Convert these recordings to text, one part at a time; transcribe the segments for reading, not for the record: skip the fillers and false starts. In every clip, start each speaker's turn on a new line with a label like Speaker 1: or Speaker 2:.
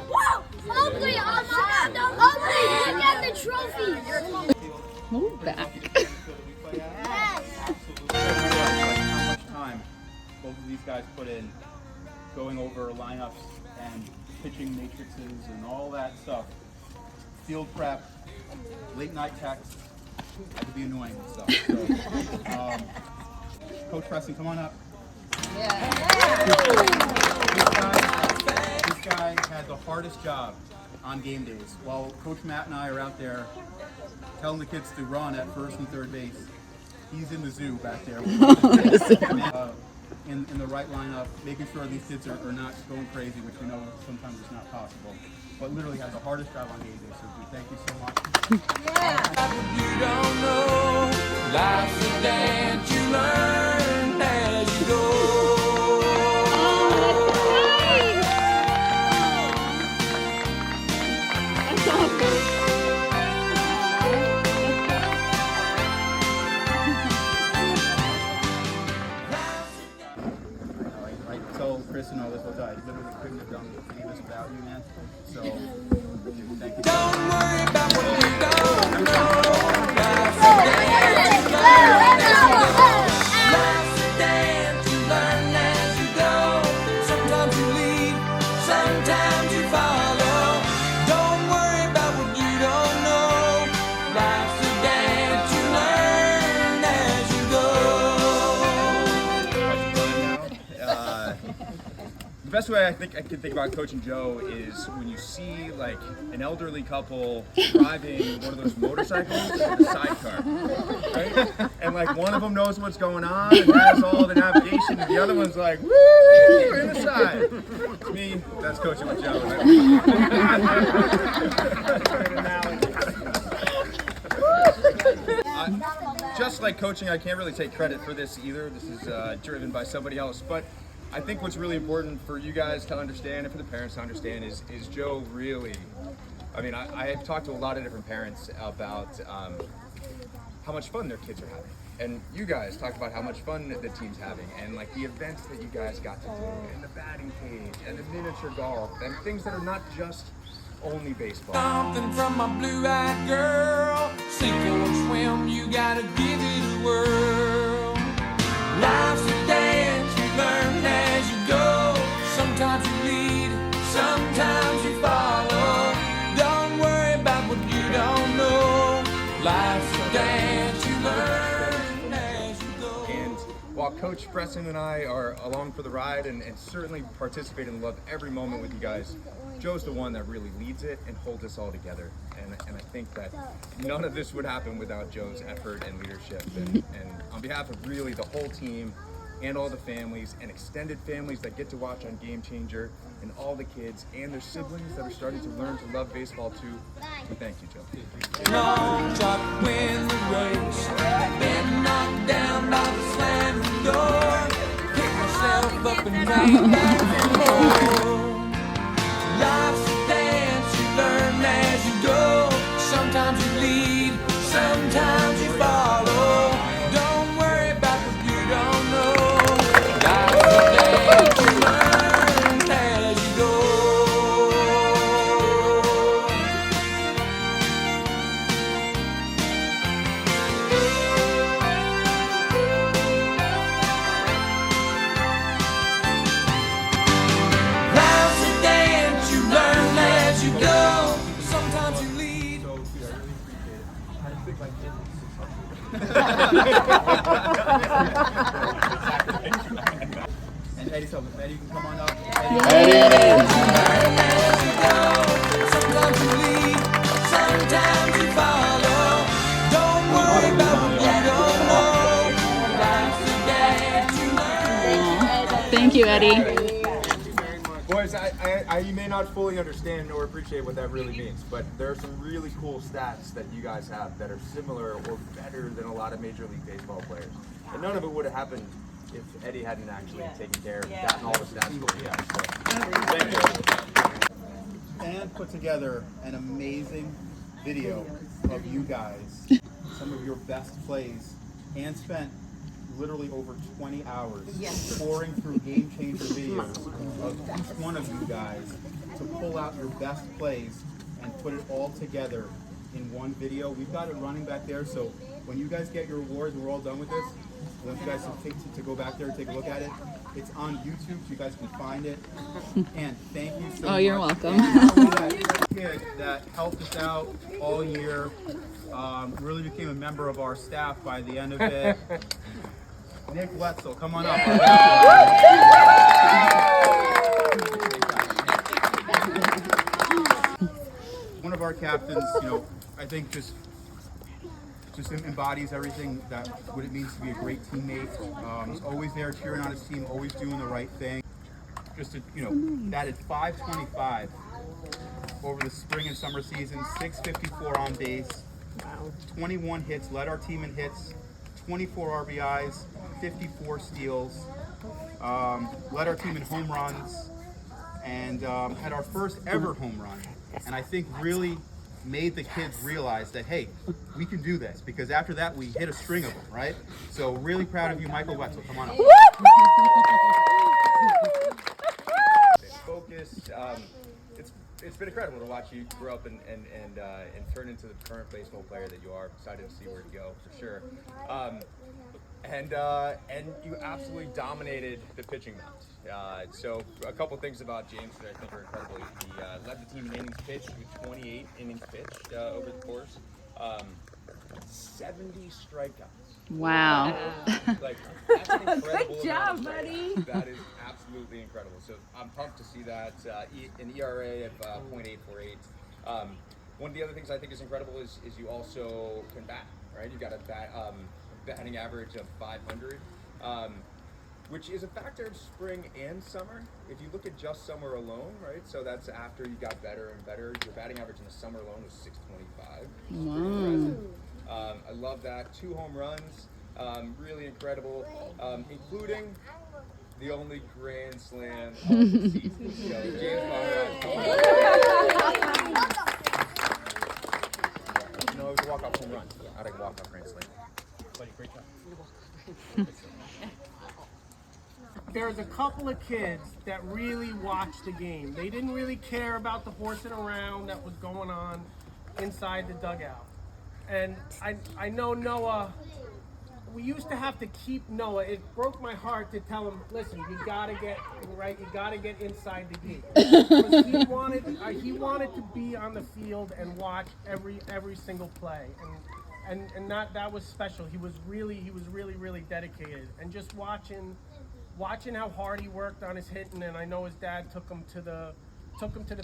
Speaker 1: Whoa! Ugly! Ugly! Look at the trophy!
Speaker 2: Move back.
Speaker 3: How much time both of these guys put in going over lineups and pitching matrices and all that stuff. Field prep, late night texts. That could be annoying and stuff. So, Coach Preston, come on up. This guy had the hardest job on game days. While Coach Matt and I are out there telling the kids to run at first and third base, he's in the zoo back there. In the right lineup, making sure these kids are not going crazy, which we know sometimes is not possible. But literally has the hardest job on game day, so we thank you so much.
Speaker 4: You don't know, life's a dance you learn as you go.
Speaker 3: I told Chris and all this was I literally couldn't have done any of this without you, man. So, thank you.
Speaker 4: Don't worry about what you don't know. Life's a dance you learn as you go. Sometimes you lead, sometimes you follow. Don't worry about what you don't know. Life's a dance you learn as you go.
Speaker 5: The best way I think I can think about coaching Joe is when you see like an elderly couple driving one of those motorcycles with a sidecar, right? And like one of them knows what's going on and has all the navigation, and the other one's like, woo, in the side. To me, that's coaching with Joe. Just like coaching, I can't really take credit for this either. This is driven by somebody else, but I think what's really important for you guys to understand and for the parents to understand is Joe really, I mean, I have talked to a lot of different parents about how much fun their kids are having. And you guys talk about how much fun the team's having and like the events that you guys got to do and the batting cage and the miniature golf and things that are not just only baseball.
Speaker 4: Something from my blue-eyed girl. Sink or swim, you gotta give it a whirl. Life's a dance you learn as you go. Sometimes you lead, sometimes you follow. Don't worry about what you don't know. Life's a dance you learn as you go.
Speaker 5: And while Coach Preston and I are along for the ride and certainly participate and love every moment with you guys, Joe's the one that really leads it and holds us all together. And I think that none of this would happen without Joe's effort and leadership. And on behalf of really the whole team and all the families and extended families that get to watch on Game Changer and all the kids and their siblings that are starting to learn to love baseball too, we thank you, Joe.
Speaker 4: Long shot, win the race. Been knocked down by the slamming door. Pick myself up and ran back home. Life's a dance you learn as you go. Sometimes you lead, sometimes you follow. Don't worry about what you don't know. Life's a dance you learn as you go. Life's a dance you learn as you go. Sometimes you lead.
Speaker 3: So, dude, I really appreciate it. How to pick my And Eddie, so Eddie, you can come on up.
Speaker 4: Sometimes you lead, sometimes you follow. Don't worry about what you don't know. Life's a dance you learn.
Speaker 2: Thank you, Eddie.
Speaker 5: Boys, you may not fully understand or appreciate what that really means, but there are some really cool stats that you guys have that are similar or better than a lot of Major League Baseball players. And none of it would have happened if Eddie hadn't actually taken care of gotten all the stats for you guys. So, thank you.
Speaker 3: And put together an amazing video of you guys, some of your best plays, and spent literally over 20 hours pouring through game changer videos of each one of you guys to pull out your best plays and put it all together in one video. We've got it running back there, so when you guys get your awards, we're all done with this. I want you guys to go back there and take a look at it. It's on YouTube, so you guys can find it. And thank you so much.
Speaker 2: Oh, you're welcome.
Speaker 3: That kid that helped us out all year, really became a member of our staff by the end of it. Nick Wetzel, come on up. One of our captains, you know, I think just embodies everything that what it means to be a great teammate. He's always there cheering on his team, always doing the right thing. Just to, you know, batted .525 over the spring and summer season, 654 on base, 21 hits, led our team in hits, 24 RBIs, 54 steals, led our team in home runs, and had our first ever home run. And I think really made the kids realize that, hey, we can do this, because after that we hit a string of them, right? So really proud of you, Michael Wetzel. Come on up.
Speaker 5: Focused. It's been incredible to watch you grow up and turn into the current baseball player that you are. Excited to see where to go for sure. And you absolutely dominated the pitching mound. So a couple things about James that I think are incredible. He led the team in innings pitched with 28 innings pitched over the course. 70 strikeouts.
Speaker 2: Wow.
Speaker 5: Like, that's an incredible
Speaker 6: Good job,
Speaker 5: amount of
Speaker 6: buddy.
Speaker 5: strikeouts. That is absolutely incredible. So I'm pumped to see that. An ERA of .848. One of the other things I think is incredible is you also can bat, right? You got a batting average of 500, which is a factor of spring and summer. If you look at just summer alone, right? So that's after you got better and better. Your batting average in the summer alone was 625.
Speaker 2: Wow.
Speaker 5: I love that. 2 home runs, really incredible, including the only grand slam of the season. So James Conrad. No, it was a walk-off home run. I like a walk-off grand slam.
Speaker 3: Buddy, great job.
Speaker 7: There's a couple of kids that really watched the game. They didn't really care about the horsing around that was going on inside the dugout. And I know Noah, we used to have to keep Noah. It broke my heart to tell him, listen, you gotta get inside the gate. Because he wanted to be on the field and watch every single play. And that was special. He was really dedicated. And just watching how hard he worked on his hitting, and I know his dad took him to the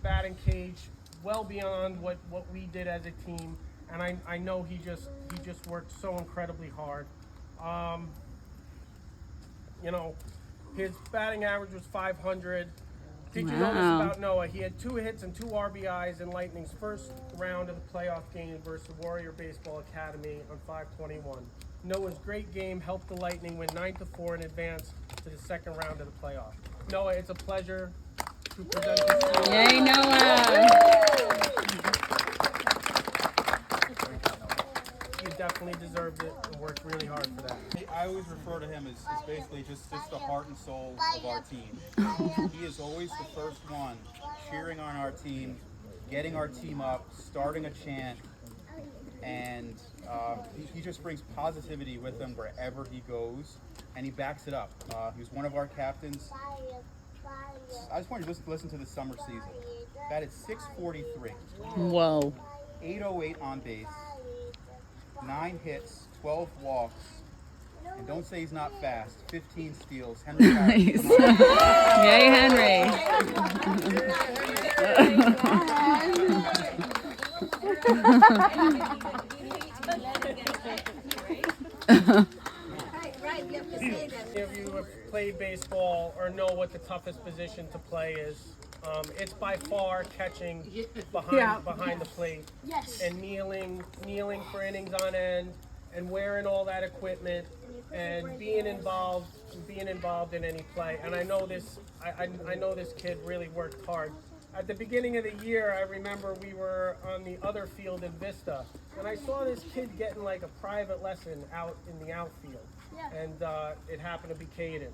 Speaker 7: batting cage, well beyond what we did as a team. And I know he just worked so incredibly hard. You know, his batting average was 500. Did you know this about Noah? He had 2 hits and 2 RBIs in Lightning's first round of the playoff game versus the Warrior Baseball Academy on 5/21. Noah's great game helped the Lightning win 9-4 in advance to the second round of the playoff. Noah, it's a pleasure to present this to you.
Speaker 2: Yay, Noah.
Speaker 7: You definitely deserved it and worked really hard for that.
Speaker 3: I always refer to him as basically just the heart and soul of our team. He is always the first one cheering on our team, getting our team up, starting a chant, and he just brings positivity with him wherever he goes, and he backs it up. He's one of our captains. I just want you to listen to the summer season. Batted .643.
Speaker 2: Whoa.
Speaker 3: 808 on base, 9 hits, 12 walks, and don't say he's not fast. 15 steals. Henry
Speaker 2: Nice. Yay, Henry.
Speaker 7: If you have played baseball or know what the toughest position to play is, it's by far catching behind the plate.
Speaker 1: Yes.
Speaker 7: And kneeling for innings on end, and wearing all that equipment, and being involved in any play. And I know this kid really worked hard. at the beginning of the year, I remember we were on the other field in Vista, and I saw this kid getting like a private lesson out in the outfield, and it happened to be Caden.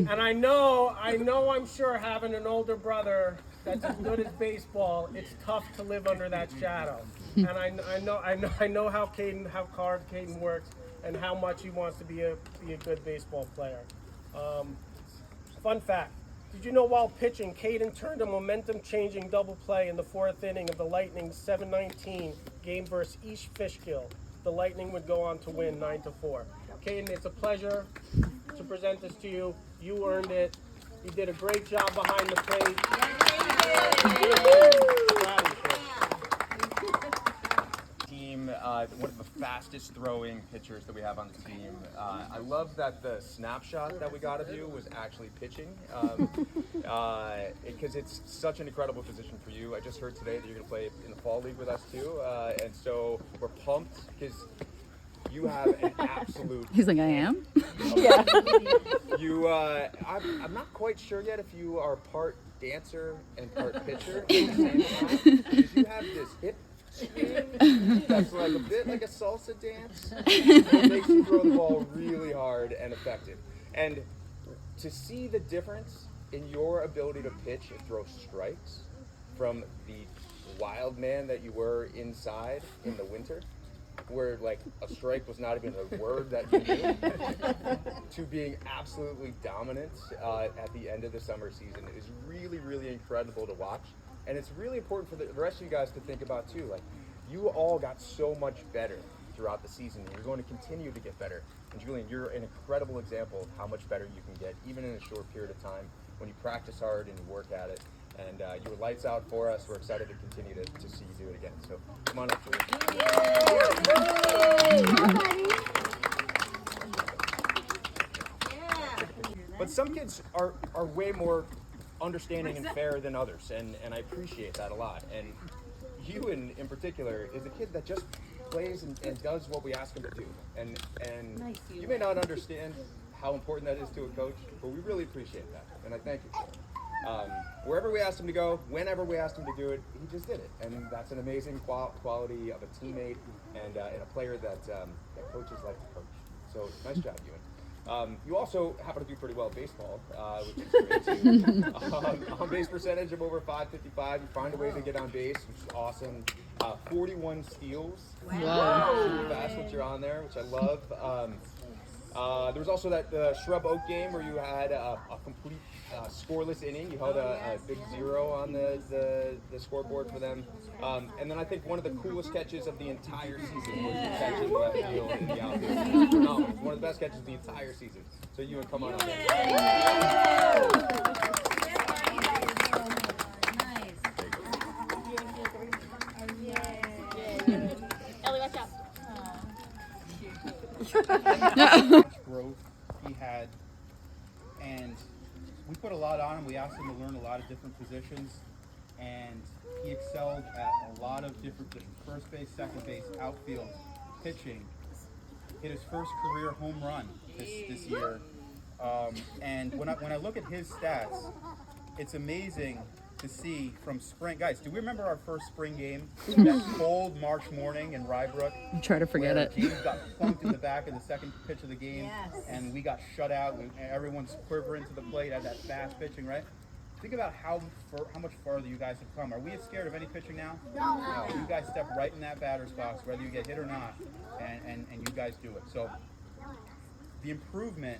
Speaker 7: And I know, I'm sure having an older brother that's as good as baseball, it's tough to live under that shadow. And I know how hard Caden works, and how much he wants to be a good baseball player. Fun fact. Did you know while pitching, Caden turned a momentum-changing double play in the 4th inning of the Lightning's 7-19 game versus East Fishkill? The Lightning would go on to win 9-4. Caden, it's a pleasure to present this to you. You earned it. You did a great job behind the plate. Proud of you, kid.
Speaker 5: Team, one of the fastest throwing pitchers that we have on the team. I love that the snapshot that we got of you was actually pitching, because it's such an incredible position for you. I just heard today that you're going to play in the fall league with us too, and so we're pumped because you have an absolute.
Speaker 2: He's like, I am?
Speaker 5: You, I'm not quite sure yet if you are part dancer and part pitcher at the same time, because you have this hip swing that's like a bit like a salsa dance. It makes you throw the ball really hard and effective. And to see the difference in your ability to pitch and throw strikes from the wild man that you were inside in the winter, where like a strike was not even a word that you knew, to being absolutely dominant at the end of the summer season is really, really incredible to watch. And it's really important for the rest of you guys to think about too. Like, you all got so much better throughout the season, and you're going to continue to get better. And Julian, you're an incredible example of how much better you can get, even in a short period of time, when you practice hard and you work at it. And you were lights out for us. We're excited to continue to see you do it again. So come on up, Julian. But some kids are way more understanding and fair than others, and I appreciate that a lot. And you in particular is a kid that just plays and does what we ask him to do. And you may not understand how important that is to a coach, but we really appreciate that, and I thank you for it. Wherever we asked him to go, whenever we asked him to do it, he just did it. And that's an amazing quality of a teammate and a player that coaches like to coach. So nice job, Ewan. You also happen to do pretty well at baseball, which is great too. On base percentage of over .555. You find a way to get on base, which is awesome. 41 steals.
Speaker 2: Wow.
Speaker 5: Super fast once you're on there, which I love. There was also that Shrub Oak game where you had a complete scoreless inning. You held a big 0 on the scoreboard for them. And then I think one of the coolest catches of the entire season was your catch in left field in the outfield. No, it was one of the best catches of the entire season. So you would come on there.
Speaker 1: Ellie, watch out.
Speaker 3: Growth he had, and we put a lot on him. We asked him to learn a lot of different positions, and he excelled at a lot of different positions: first base, second base, outfield, pitching. Hit his first career home run this year, and when I look at his stats, it's amazing to see from spring. Guys, do we remember our first spring game? That cold March morning in Rybrook.
Speaker 2: Try to forget
Speaker 3: where
Speaker 2: it.
Speaker 3: James got plunked in the back in the second pitch of the game, and we got shut out. Everyone's quivering to the plate at that fast pitching, right? Think about how much farther you guys have come. Are we scared of any pitching now? No. You guys step right in that batter's box, whether you get hit or not, and you guys do it. So the improvement,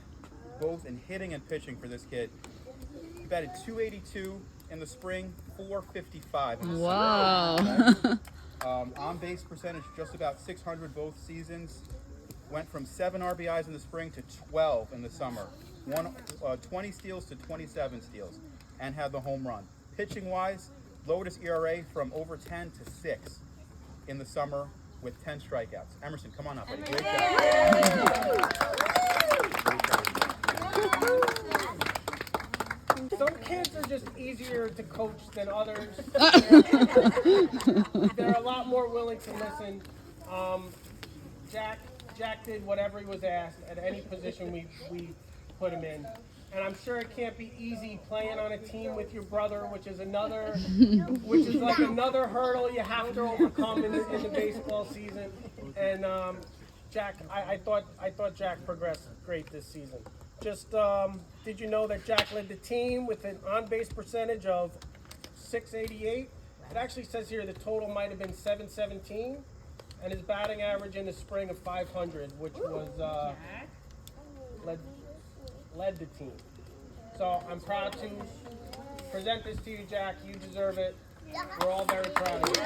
Speaker 3: both in hitting and pitching for this kid, he batted .282 in the spring, .455 in the summer.
Speaker 2: Wow.
Speaker 3: On base percentage, just about 600 both seasons. Went from 7 RBIs in the spring to 12 in the summer. 20 steals to 27 steals, and had the home run. Pitching wise, lowered his ERA from over 10 to 6 in the summer with 10 strikeouts. Emerson, come on up, buddy. Great job.
Speaker 7: Some kids are just easier to coach than others. They're a lot more willing to listen. Jack did whatever he was asked at any position we put him in. And I'm sure it can't be easy playing on a team with your brother, which is like another hurdle you have to overcome in the baseball season. And Jack, I thought Jack progressed great this season. Just did you know that Jack led the team with an on-base percentage of .688? It actually says here the total might have been .717, and his batting average in the spring of .500, which was led the team. So I'm proud to present this to you, Jack. You deserve it. We're all very proud of you.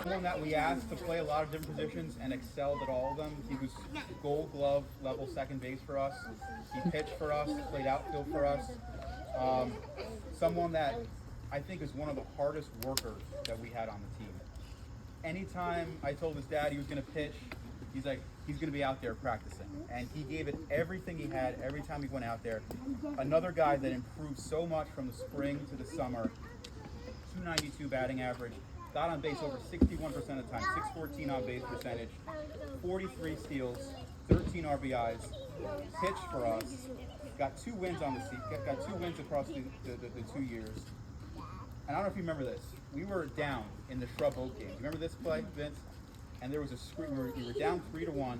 Speaker 3: Someone that we asked to play a lot of different positions and excelled at all of them. He was Gold Glove level second base for us. He pitched for us, played outfield for us. Someone that I think is one of the hardest workers that we had on the team. Anytime I told his dad he was going to pitch, he's like, he's going to be out there practicing. And he gave it everything he had every time he went out there. Another guy that improved so much from the spring to the summer. 292 batting average. Got on base over 61% of the time. 614 on base percentage. 43 steals. 13 RBIs. Pitched for us. Got 2 wins on the season. Got 2 wins across the 2 years. And I don't know if you remember this. We were down in the Shrub Oak game. You remember this play, Vince? And there was a screen. We were down 3-1.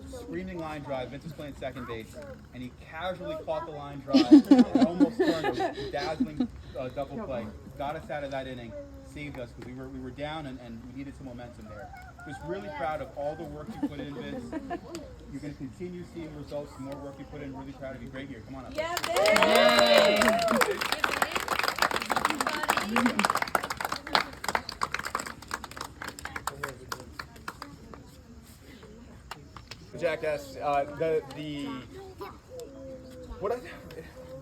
Speaker 3: Screaming line drive. Vince was playing second base, and he casually caught the line drive. And almost turned a dazzling double play. Got us out of that inning. Saved us because we were down and we needed some momentum there. Just really proud of all the work you put in, Vince. You're going to continue seeing results. The more work you put in, really proud of you. Great year. Come on up.
Speaker 5: Jackass, what I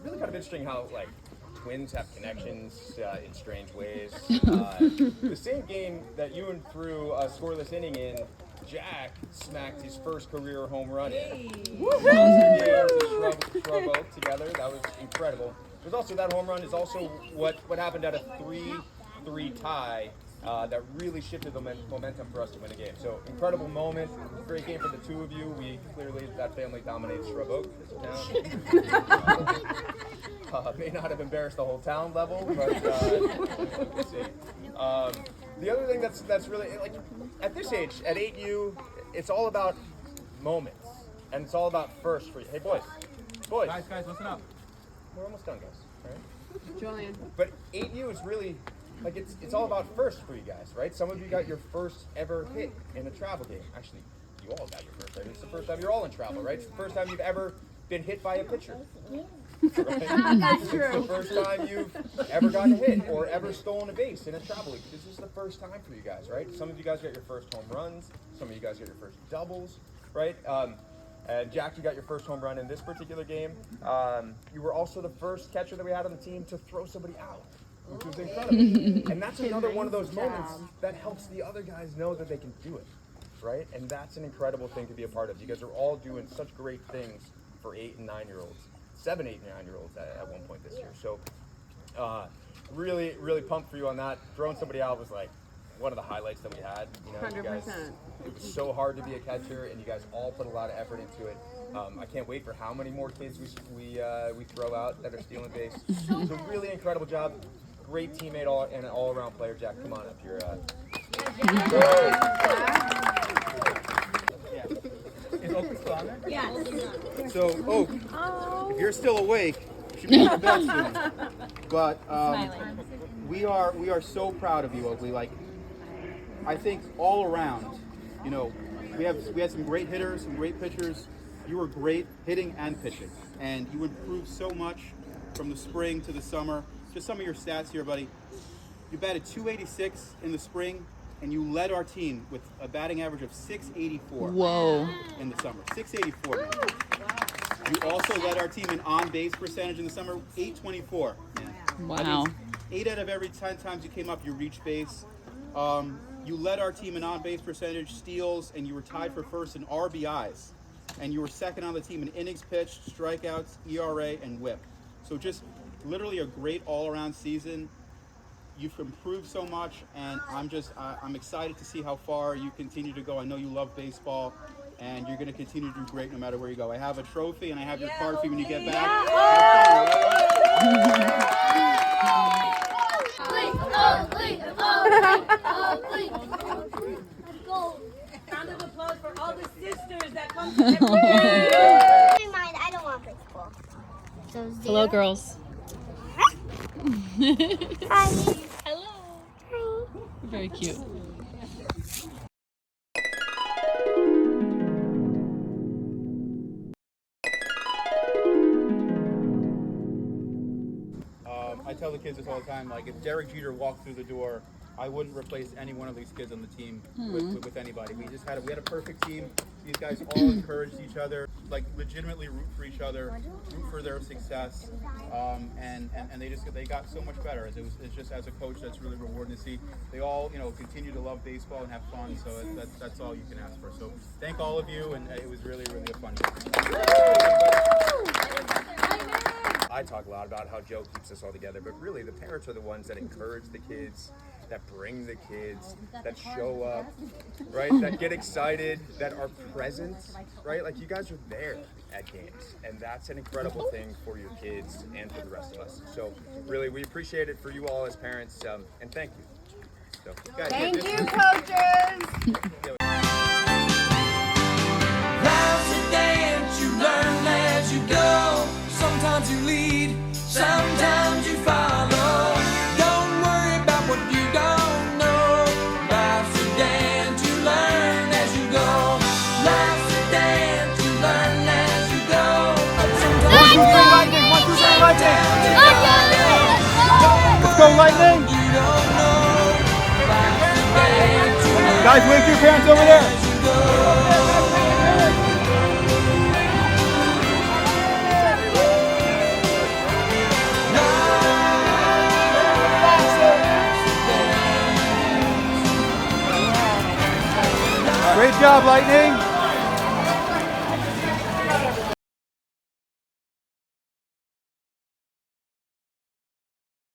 Speaker 5: really kind of interesting how like twins have connections in strange ways. The same game that you and threw a scoreless inning in, Jack smacked his first career home run in. Shrub Oak together. That was incredible. But also that home run is also what happened at a 3-3 tie. That really shifted the momentum for us to win the game. So incredible moment, great game for the two of you. That family dominates Shrub Oak, this town. May not have embarrassed the whole town level, but we'll see. The other thing that's really, like, at this age, at 8U, it's all about moments, and it's all about first for you. Hey boys,
Speaker 3: Guys, listen up.
Speaker 5: we're almost done, guys. All right?
Speaker 6: Julian.
Speaker 5: But 8U is really, like, it's all about first for you guys, right? Some of you got your first ever hit in a travel game. Actually, you all got your first ever. It's the first time you're all in travel, right? It's the first time you've ever been hit by a pitcher. Right?
Speaker 6: That's true.
Speaker 5: It's the first time you've ever gotten a hit or ever stolen a base in a travel league. This is the first time for you guys, right? Some of you guys got your first home runs. Some of you guys got your first doubles, right? And Jack, you got your first home run in this particular game. You were also the first catcher that we had on the team to throw somebody out, which was incredible. And that's another one of those moments that helps the other guys know that they can do it, right? And that's an incredible thing to be a part of. You guys are all doing such great things for 8 and 9-year-olds, 7, 8, and 9-year-olds at one point this year. So really, really pumped for you on that. Throwing somebody out was like one of the highlights that we had. You know,
Speaker 6: 100%.
Speaker 5: You guys, it was so hard to be a catcher, and you guys all put a lot of effort into it. I can't wait for how many more kids we throw out that are stealing base. So really incredible job. Great teammate and an all-around player. Jack, come on up here.
Speaker 3: Is Oak still on there?
Speaker 1: Yes.
Speaker 3: So, Oak, if you're still awake, you should be in bed soon. But we are so proud of you, Oakley. Like, I think all around, you know, we had some great hitters, some great pitchers. You were great hitting and pitching, and you improved so much from the spring to the summer. Just some of your stats here, buddy. You batted .286 in the spring, and you led our team with a batting average of .684.
Speaker 2: Whoa.
Speaker 3: In the summer. .684. Man. You also led our team in on-base percentage in the summer, .824. Man. That
Speaker 2: Wow.
Speaker 3: means 8 out of every 10 times you came up, you reached base. You led our team in on-base percentage, steals, and you were tied for first in RBIs. And you were second on the team in innings pitched, strikeouts, ERA, and WHIP. So just literally a great all-around season. you've improved so much, and I'm excited to see how far you continue to go. I know you love baseball, and you're going to continue to do great no matter where you go. I have a trophy, and I have your card for you when you get back.
Speaker 6: Round of applause for all the sisters that come to every
Speaker 1: Never mind, I don't want baseball. So
Speaker 2: Hello, girls.
Speaker 1: Hi.
Speaker 2: Hello. Very cute.
Speaker 3: I tell the kids this all the time, like if Derek Jeter walked through the door, I wouldn't replace any one of these kids on the team with anybody. We had a perfect team. These guys all encouraged each other, like legitimately root for each other, root for their success, and they got so much better. It's just as a coach, that's really rewarding to see. They all continue to love baseball and have fun. So that's all you can ask for. So thank all of you, and it was really a fun game.
Speaker 5: I talk a lot about how Joe keeps us all together, but really the parents are the ones that encourage the kids, that bring the kids, that show up, right? That get excited, that are present, right? Like you guys are there at games, and that's an incredible thing for your kids and for the rest of us. So really, we appreciate it for you all as parents, and thank you. So, guys,
Speaker 6: Thank you, coaches.
Speaker 4: Life's a dance, you learn as you go. Sometimes you lead, sometimes you follow. Don't worry about what you don't know. Life's a dance, you learn as you go. Life's a dance, you learn as you go. Sometimes you
Speaker 3: Lightning! 1, 2, 3, Lightning! Let's go, Lightning!
Speaker 4: you don't know. Life's a dance, you learn
Speaker 3: Guys, wave to your parents over there.
Speaker 4: as you go.
Speaker 3: Great job, Lightning.